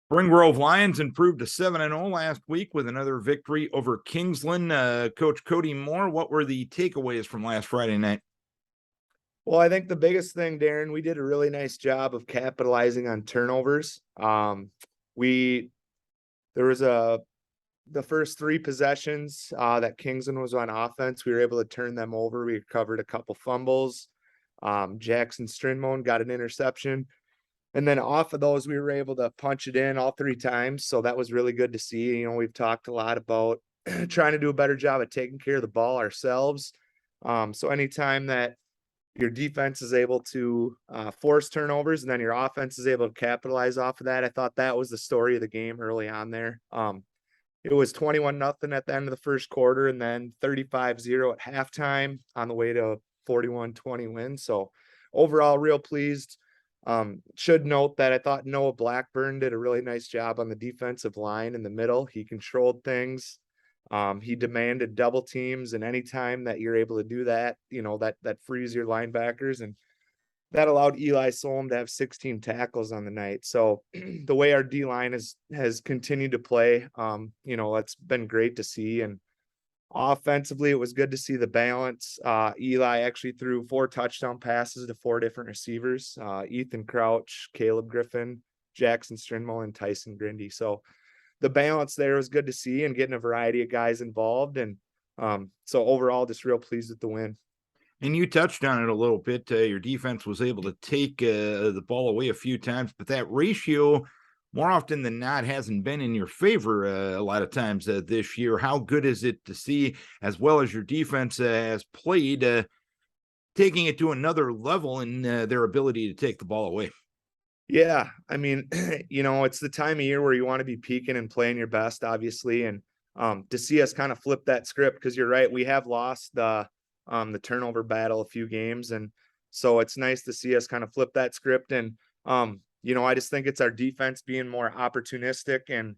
Spring Grove Lions improved to 7-0 last week with another victory over Kingsland. Coach Kody Moore, what were the takeaways from last Friday night? Well, I think the biggest thing, Darren, we did a really nice job of capitalizing on turnovers. We there was the first three possessions that Kingsland was on offense. We were able to turn them over. We recovered a couple fumbles. Jackson Strindmone got an interception. And then off of those, we were able to punch it in all three times. So that was really good to see. You know, we've talked a lot about trying to do a better job of taking care of the ball ourselves. So anytime that your defense is able to force turnovers and then your offense is able to capitalize off of that, I thought that was the story of the game early on there. It was 21-0 at the end of the first quarter and then 35-0 at halftime on the way to a 41-20 win. So overall, real pleased. Should note that I thought Noah Blackburn did a really nice job on the defensive line in the middle. He controlled things. He demanded double teams, and anytime that you're able to do that, you know, that frees your linebackers, and that allowed Eli Solom to have 16 tackles on the night. So the way our D line has continued to play, you know, that's been great to see. And offensively, it was good to see the balance. Eli actually threw 4 touchdown passes to 4 different receivers: Ethan Crouch, Caleb Griffin, Jackson Strindmole, and Tyson Grindy. So the balance there was good to see and getting a variety of guys involved. And so overall, just real pleased with the win. And you touched on it a little bit. Your defense was able to take the ball away a few times, but that ratio, more often than not, hasn't been in your favor a lot of times this year. How good is it to see, as well as your defense has played, taking it to another level in their ability to take the ball away? Yeah, I mean, you know, it's the time of year where you want to be peaking and playing your best, obviously, and to see us kind of flip that script, because you're right, we have lost the turnover battle a few games, and so it's nice to see us kind of flip that script. And you know, I just think it's our defense being more opportunistic, and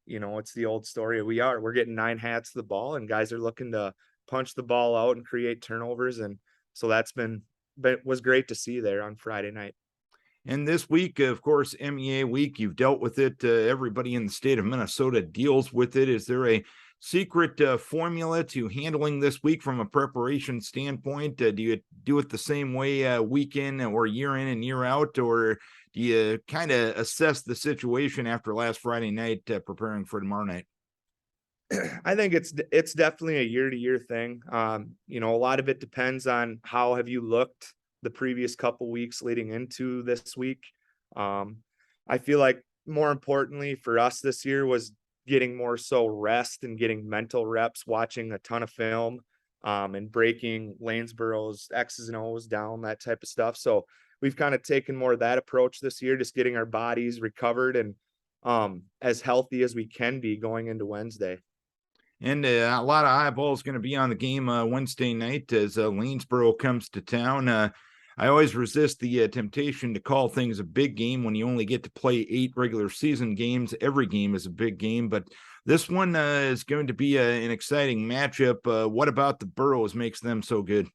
you know, it's the old story. We're getting 9 hats to the ball, and guys are looking to punch the ball out and create turnovers, and so that's been was great to see there on Friday night. And this week, of course, MEA week, you've dealt with it. Everybody in the state of Minnesota deals with it. Is there a secret formula to handling this week from a preparation standpoint? Do you do it the same way week in or year in and year out? Or do you kind of assess the situation after last Friday night preparing for tomorrow night? I think it's definitely a year to year thing. You know, a lot of it depends on how have you looked the previous couple weeks leading into this week. Um, I feel like more importantly for us this year was getting more so rest and getting mental reps, watching a ton of film, and breaking Lanesboro's X's and O's down, that type of stuff. So we've kind of taken more of that approach this year, just getting our bodies recovered and as healthy as we can be going into Wednesday. And a lot of eyeballs going to be on the game Wednesday night as Lanesboro comes to town. I always resist the temptation to call things a big game when you only get to play 8 regular season games. Every game is a big game, but this one is going to be an exciting matchup. What about the Burros makes them so good?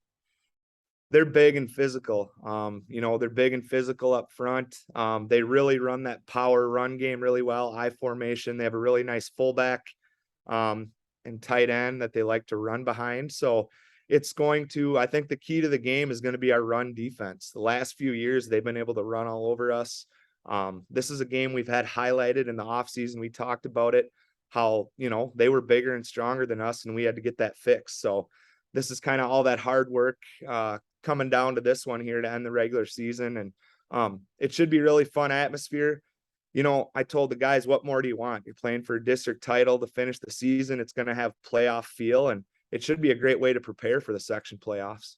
They're big and physical. You know, they're big and physical up front. They really run that power run game really well. I formation. They have a really nice fullback um, and tight end that they like to run behind. So it's going to, I think the key to the game is going to be our run defense. The last few years, they've been able to run all over us. This is a game we've had highlighted in the offseason. We talked about it, how, you know, they were bigger and stronger than us, and we had to get that fixed. So this is kind of all that hard work coming down to this one here to end the regular season. And it should be really fun atmosphere. You know, I told the guys, what more do you want? You're playing for a district title to finish the season. It's going to have playoff feel, and it should be a great way to prepare for the section playoffs.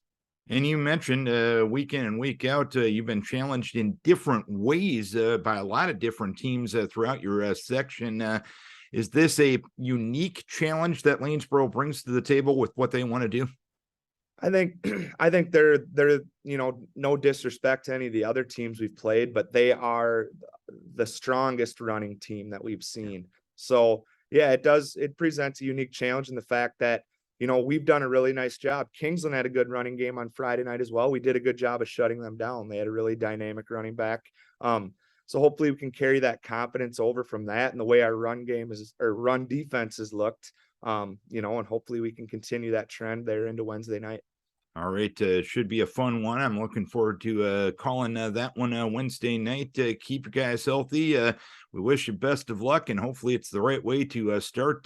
And you mentioned week in and week out, you've been challenged in different ways by a lot of different teams throughout your section. Is this a unique challenge that Lanesboro brings to the table with what they want to do? I think I think they're you know, no disrespect to any of the other teams we've played, but they are the strongest running team that we've seen. So yeah, it presents a unique challenge in the fact that, you know, we've done a really nice job. Kingsland had a good running game on Friday night as well. We did a good job of shutting them down. They had a really dynamic running back. So hopefully we can carry that confidence over from that and the way our run game is or run defense has looked. You know, and hopefully we can continue that trend there into Wednesday night. All right, should be a fun one. I'm looking forward to calling that one Wednesday night. Keep you guys healthy. We wish you best of luck, and hopefully it's the right way to start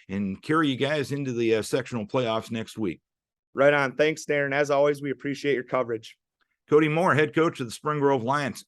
and carry you guys into the sectional playoffs next week. Right on. Thanks, Darren. As always, we appreciate your coverage. Kody Moore, head coach of the Spring Grove Lions.